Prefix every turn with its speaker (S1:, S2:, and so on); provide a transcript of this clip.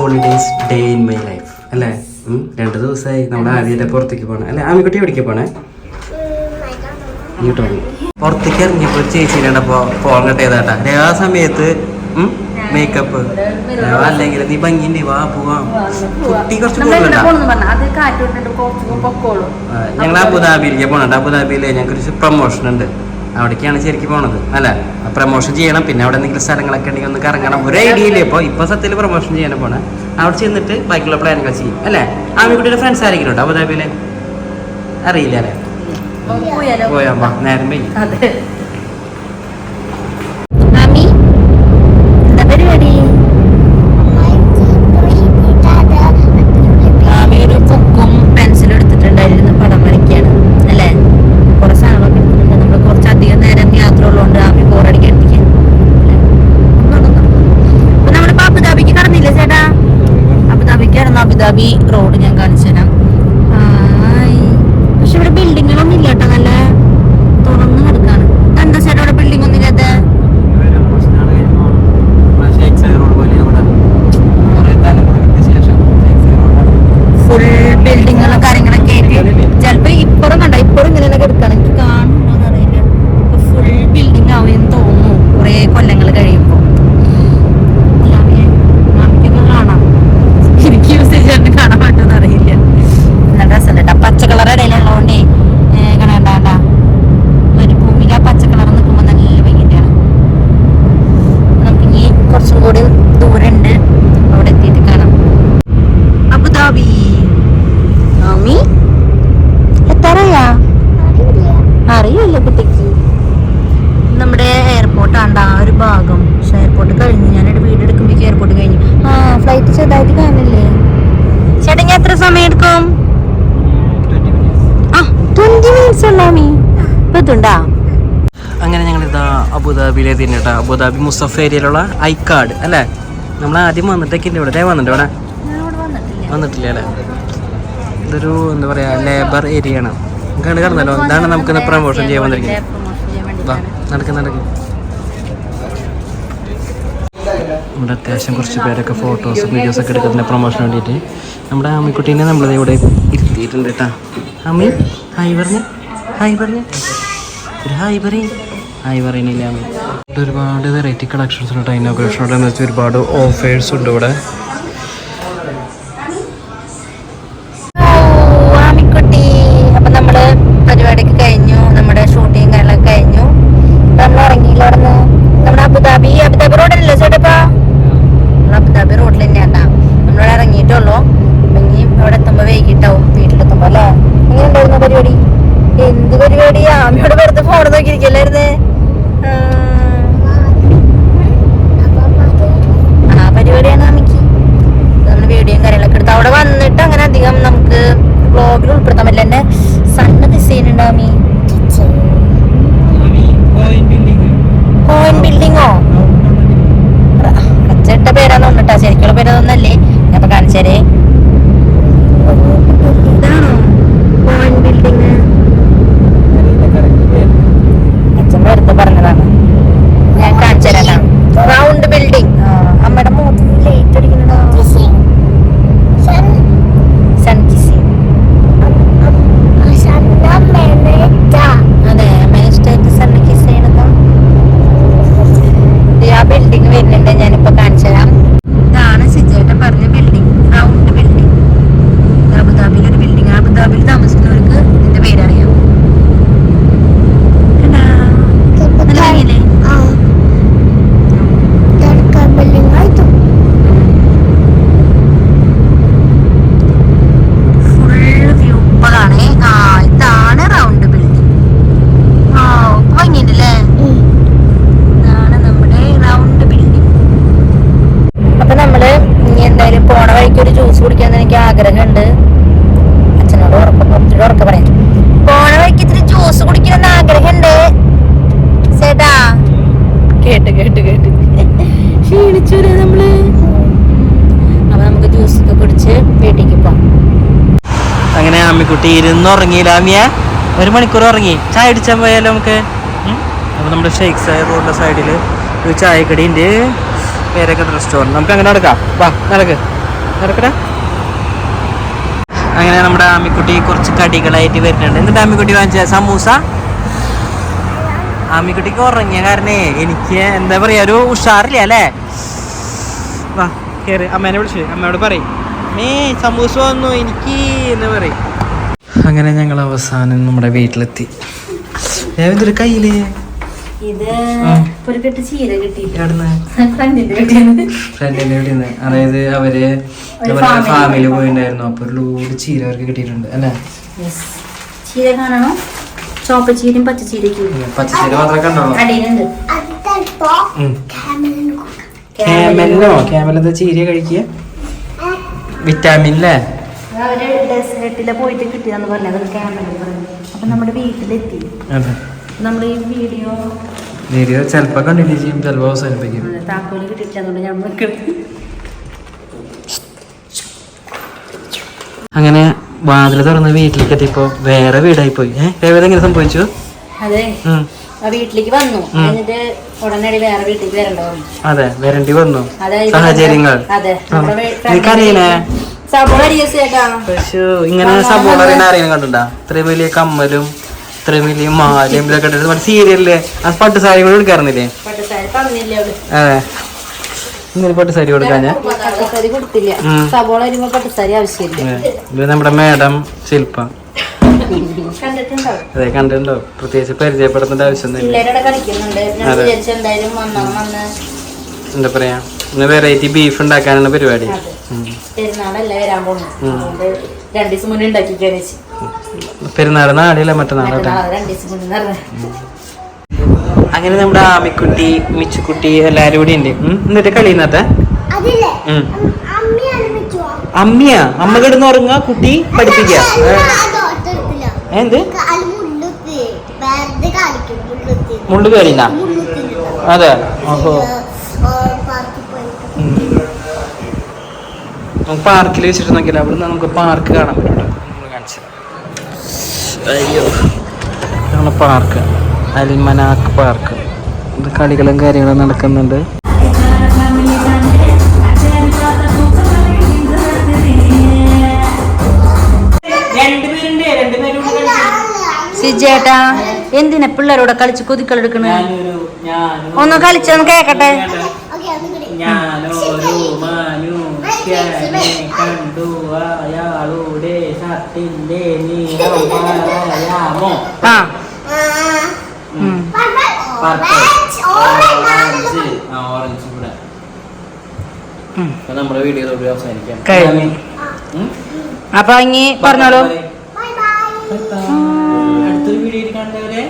S1: Holidays day in my life അല്ലേ? 2 ദിവസമായി നമ്മൾ ആദ്യമായിട്ട് പുറത്തേക്ക് പോകണം അല്ലേ? ആമിക്കുട്ടി എവിടേക്ക് പോണേ? ഇങ്ങോട്ട് പോകണം. പുറത്തേക്ക് ഇറങ്ങിയപ്പോൾ ചേച്ചിയിലുണ്ടപ്പോൾ ഫോൺ കട്ടേതാട്ടാ. ആ സമയത്ത് മേക്കപ്പ് അല്ലെങ്കിൽ നീ ഭംഗിന്റെ വാ പോവാം. കുട്ടി കുറച്ച് ഞങ്ങൾ അബുദാബിയിലേക്ക് പോകണം. അബുദാബിയിൽ ഞങ്ങൾക്ക് പ്രൊമോഷൻ ഉണ്ട്. അവിടേക്കാണ് ശരിക്കും പോണത് അല്ലേ? പ്രൊമോഷൻ ചെയ്യണം. പിന്നെ അവിടെ എന്തെങ്കിലും സ്ഥലങ്ങളൊക്കെ ഉണ്ടെങ്കിൽ ഒന്ന് കറങ്ങണം. ഒരു ഐഡിയ ഇല്ലേ? ഇപ്പൊ സത്യത്തിൽ പ്രൊമോഷൻ ചെയ്യാൻ പോണേ. അവിടെ ചെന്നിട്ട് ബാക്കിയുള്ള പ്ലാനുകൾ ചെയ്യും അല്ലേ? ആമിക്കുട്ടിയുടെ ഫ്രണ്ട്സ് ആരെങ്കിലും ഉണ്ടോ അബുദാബിയില്? അറിയില്ല അല്ലേ? പോയാ നേരം പോയി.
S2: അബുദാബി റോഡ് ഞാൻ കാണിച്ചു തരാം. പക്ഷെ ഇവിടെ ബിൽഡിങ്ങുകളൊന്നും ഇല്ല കേട്ടോ, നല്ല തുറന്ന് കിടക്കാണ്. എന്താ ചേട്ടാ ഇവിടെ ബിൽഡിംഗ് ഒന്നും ഇല്ലാത്ത? ഫുൾ ബിൽഡിങ്ങുകളും കാര്യങ്ങളൊക്കെ ആയിട്ട് ചിലപ്പോ ഇപ്പുറം കണ്ട ഇപ്പുറം ഇങ്ങനെ കിടക്കാണ്. എനിക്ക് കാണുന്നുണ്ടോന്ന് അറിയില്ല. ഇപ്പൊ ഫുൾ ബിൽഡിംഗ് ആവുമെന്ന് തോന്നുന്നു കുറെ കൊല്ലങ്ങൾ കഴിയുമ്പോ. കാണാൻ പറ്റുമെന്ന് അറിയില്ല. നല്ല രസമുണ്ട്. പച്ച കളർ ഇടയിലുള്ളതുകൊണ്ടേ കണ്ടാണ്ട മരുഭൂമിയിൽ ആ പച്ച കളർ നിൽക്കുമ്പോൾ നല്ല ഭംഗിയാണ്. നമുക്ക് ഇനി കുറച്ചും കൂടി ദൂരമുണ്ട്, അവിടെ എത്തിയിട്ട് കാണാം. അബുദാബി ആമി എത്താറായാ? അറിയില്ല കുട്ടിക്ക്. നമ്മുടെ എയർപോർട്ട് ആണ്ടാ ഒരു ഭാഗം. പക്ഷെ എയർപോർട്ട് കഴിഞ്ഞു. ഞാനൊരു വീട് എടുക്കുമ്പോഴേക്കും എയർപോർട്ട് കഴിഞ്ഞു. ഫ്ലൈറ്റ് ചെറുതായിട്ട് കാണില്ലേ ചേട്ടാ? ഞാൻ എത്ര സമയം എടുക്കും? 20 മിനിറ്റ്സ് ഉള്ളാമീ ഇപ്പത്തുണ്ടാ.
S1: അങ്ങനെ ഞങ്ങളിതാ അബുദാബിയിലെ തിന്നിട്ടാ. അബുദാബി മുസഫ് ഏരിയയിലുള്ള ഐക്കാർഡ് അല്ലേ? നമ്മൾ ആദ്യം വന്നിട്ടൊക്കെ ഇവിടെ വന്നിട്ടുണ്ട്. ഇവിടെ വന്നിട്ടില്ല അല്ലേ? ഇതൊരു എന്താ പറയാ ലേബർ ഏരിയ ആണ്. കണ്ടല്ലോ. ഇതാണ് നമുക്ക് പ്രമോഷൻ ചെയ്യാൻ വന്നിരിക്കുന്നത്. നടക്കും. ഇവിടെ അത്യാവശ്യം കുറച്ച് പേരൊക്കെ ഫോട്ടോസും വീഡിയോസൊക്കെ എടുക്കുന്നതിൻ്റെ പ്രൊമോഷന് വേണ്ടിയിട്ട് നമ്മുടെ ആമിക്കുട്ടീനെ നമ്മളിത് ഇവിടെ ഇരുത്തിയിട്ടുണ്ട് കേട്ടോ. ആമി ഹായ് പറഞ്ഞു ഒരു ഹായ് പറയുന്നില്ല ആമി. ഇവിടെ ഒരുപാട് വെറൈറ്റി കളക്ഷൻസ് ഉണ്ട്. ഇനോഗ്രേഷനോടെ എന്ന് വെച്ചാൽ ഒരുപാട് ഓഫേഴ്സ് ഉണ്ട് ഇവിടെ.
S2: ആമിക്കുട്ടി അപ്പം നമ്മൾ പരിപാടിയൊക്കെ കഴിഞ്ഞു. നമ്മുടെ ഷൂട്ടിങ് കാര്യങ്ങളൊക്കെ കഴിഞ്ഞു. നമ്മൾ ഇറങ്ങിയില്ല. അവിടെ നിന്ന് നമ്മുടെ അബുദാബി റോഡല്ലേ ചേട്ടപ്പാ? അബുദാബി റോഡിൽ തന്നെയാണ്ടാ നമ്മളിവിടെ ഇറങ്ങിയിട്ടുള്ളൂ. ഇനി അവിടെ എത്തുമ്പോ വൈകിട്ടാവും വീട്ടിലെത്തുമ്പോ അല്ലേ? എങ്ങനെ ഉണ്ടായിരുന്നു പരിപാടി? എന്ത് പരിപാടി? ആമിയോട് വെറുതെ ഫോൺ നോക്കിയിരിക്കല്ലായിരുന്നേ? ആ പരിപാടിയാണ് ആമിക്ക്. നമ്മൾ വീഡിയോയും കാര്യങ്ങളൊക്കെ എടുത്ത് അവിടെ വന്നിട്ട് അങ്ങനെ അധികം നമുക്ക് വ്ളോഗിൽ ഉൾപ്പെടുത്താൻ പറ്റില്ല. എന്നെ സണ്ണ് മിസ് ചെയ്യുന്നുണ്ട് ആമി. കോയിൻ ബിൽഡിങ്ങോ? അച്ചട്ട പേരാന്ന് തോന്നിട്ടാ, ശരിക്കുള്ള പേരതൊന്നല്ലേ. ഞാൻ ഇപ്പൊ കാണിച്ചേരേ. ഇതാണോ കോയിൻ ബിൽഡിങ്? അച്ഛൻ വെറുതെ പറഞ്ഞതാണ്. ഞാൻ കാണിച്ചു തരാം. Round building. അമ്മയുടെ മുഖത്ത് ലൈറ്റ് അടിക്കുന്നുണ്ടോ? സൺ കിസി. അതെ, അമ്മേഷ്ടായിട്ട് സൺ കിസ് ചെയ്യണതോ. ആ ബിൽഡിങ് വരുന്നുണ്ട്, ഞാനിപ്പോ കാണിച്ചു തരാം. ഇതാണ് സിജേട്ടൻ പറഞ്ഞ ബിൽഡിങ്, റൗണ്ട് ബിൽഡിങ്. അബുദാബിയിൽ ഒരു ബിൽഡിങ്. അബുദാബിയിൽ താമസിക്കുന്നവർക്ക് ഇതിന്റെ പേരറിയാം. ഫുൾ വ്യൂ ഇതാണ്. ഇതാണ് റൗണ്ട് ബിൽഡിങ്. ഭംഗിയുണ്ടല്ലേ? അപ്പൊ നമ്മള് ഇനി എന്തായാലും പോണ വഴിക്ക് ഒരു ജ്യൂസ് കുടിക്കാന്ന് എനിക്ക് ആഗ്രഹമുണ്ട്. അച്ഛനോട് ഉറക്കെ പറയാം. പോണ വഴിക്ക് ഇത്തിരി ജ്യൂസ് കുടിക്കണമെന്ന് ആഗ്രഹമുണ്ട് ചേട്ടാ. കേട്ട് ക്ഷീണിച്ചു നമ്മള്. അപ്പൊ നമുക്ക് ജ്യൂസ് ഒക്കെ കുടിച്ച് വീട്ടിലേക്ക് പോവാം.
S1: അങ്ങനെ ആമിക്കുട്ടി ഇരുന്നുറങ്ങിയില്ല. ആമിയ 1 മണിക്കൂർ ഉറങ്ങി. ചായ അടിച്ചാൻ പോയാലോ നമുക്ക്? അപ്പോൾ നമ്മുടെ ഷെയ്ഖ് റോഡിൻ്റെ സൈഡിൽ ഒരു ചായക്കടീൻ്റെ പേരൊക്കെ റെസ്റ്റോറൻറ്റ്. നമുക്ക് അങ്ങനെ നടക്കാം. വാ നടക്ക്. നടക്കടാ. അങ്ങനെ നമ്മുടെ ആമിക്കുട്ടി കുറച്ച് കടികളായിട്ട് വരുന്നുണ്ട്. എന്നിട്ട് ആമിക്കുട്ടി വാങ്ങിച്ച സമൂസ. ആമിക്കുട്ടിക്ക് ഉറങ്ങിയ കാരണേ എനിക്ക് എന്താ പറയാ ഒരു ഉഷാറില്ല അല്ലേ. വാ കേറ്, അമ്മേനെ വിളിച്ചു, അമ്മയോട് പറയും സമൂസ വന്നു എനിക്ക് എന്ന് പറയും. അങ്ങനെ ഞങ്ങൾ അവസാനം നമ്മുടെ വീട്ടിലെത്തി. എന്തൊരു കയ്യില്
S2: ഇത് ഒരു കെട്ട് ചീര കിട്ടി
S1: ഫ്രണ്ടിന്റെ വീട്ടിന്ന്. അതായത് അവര് ഫാമിലി പോയിണ്ടായിരുന്നു. അപ്പൊ ഒരു ലോഡ് ചീര അവർക്ക് കിട്ടിയിട്ടുണ്ട് അല്ലേ.
S2: ചീര കാണണോ? ചോപ്പച്ചീരയും പച്ചച്ചീരക്കും.
S1: പച്ചച്ചീര മാത്രമേ കണ്ടോളൂ.
S2: അടിയിലുണ്ട്
S1: ക്യാമലെന്താ ചീര കഴിക്കുക? വിറ്റാമിൻ അല്ലേ.
S2: അവര് ഡെസേർട്ടില് പോയിട്ട് കിട്ടിയതെന്ന് പറഞ്ഞത് ക്യാമറ പറഞ്ഞു. അപ്പൊ നമ്മുടെ വീട്ടിലെത്തി. നമ്മൾ ഈ വീഡിയോ
S1: ചിലപ്പോ കണ്ടിന്യൂ ചെയ്യും, ചിലപ്പോ അവസാനിപ്പിക്കും.
S2: താക്കോല് കിട്ടിയിട്ടുണ്ട് ഞമ്മക്ക്.
S1: അങ്ങനെ വാതില് തുറന്ന് വീട്ടിലേക്ക് എത്തിയപ്പോ വേറെ വീടായി പോയി. എങ്ങനെ സംഭവിച്ചു?
S2: അതെ, ആ വീട്ടിലേക്ക് വന്നു. എന്നിട്ട് ഉടനടി വേറെ വീട്ടിലേക്ക് വരണ്ടോ?
S1: അതെ, വരേണ്ടി വന്നു. സാഹചര്യങ്ങൾ. എനിക്കറിയില്ലേ ഇങ്ങനെ സബോള ആരെയും കണ്ടിട്ടുണ്ടാ? ഇത്രയും വലിയ കമ്മലും ഇത്രയും വലിയ മാലയും ഇതൊക്കെ ഇട്ടിട്ട് സീരിയലില് അത് പട്ടുസാരി കൂടെ എടുക്കാറുന്നില്ലേ? അതെ, ഇങ്ങനെ പട്ടുസാരി കൊടുക്കാൻ ഇത് നമ്മുടെ മേഡം ശില്പ. അതെ, കണ്ടിട്ടുണ്ടോ? പ്രത്യേകിച്ച് പരിചയപ്പെടുത്തേണ്ട ആവശ്യം എന്താ പറയാ, ഇന്ന് വെറൈറ്റി ബീഫ് ഉണ്ടാക്കാനുള്ള പരിപാടി. പെരുന്നാള് നാളെയല്ല മറ്റന്നാളെ. അങ്ങനെ നമ്മുടെ ആമിക്കുട്ടി മിച്ചുക്കുട്ടി എല്ലാരും കൂടി ഉണ്ട്. എന്നിട്ട് കളി ഇന്നത്തെ അമ്മിയാ. അമ്മ കിടന്ന് ഉറങ്ങുക, കുട്ടി പഠിപ്പിക്കുക. എന്ത് മുള്ളു കയറിനാ? അതെ. ഓഹോ, നമുക്ക് പാർക്കിൽ വെച്ചിട്ട് നോക്കിയാലോ. അവിടെ നിന്ന് നമുക്ക് പാർക്ക് കാണാൻ പറ്റും. അയ്യോ, ഇതാണ് പാർക്ക്, അൽമനാക്ക് പാർക്ക്. ഇത് കളികളും കാര്യങ്ങളും നടക്കുന്നുണ്ട്.
S2: സിജേട്ടാ എന്തിനാ പിള്ളേരോടെ കളിച്ച് കൊതിക്കളെടുക്കണ? ഒന്ന് കളിച്ചൊന്ന് കേക്കട്ടെ.
S1: കണ്ടു അയാളുടെ ഷർട്ടിന്റെ നീളം പറയാമോ? ഓറഞ്ച് കൂടെ. നമ്മുടെ വീഡിയോ അവസാനിക്കാം.
S2: അപ്പൊ ഇനി പറഞ്ഞോളൂ.
S1: അടുത്തൊരു വീഡിയോയിൽ കണ്ടവരെ.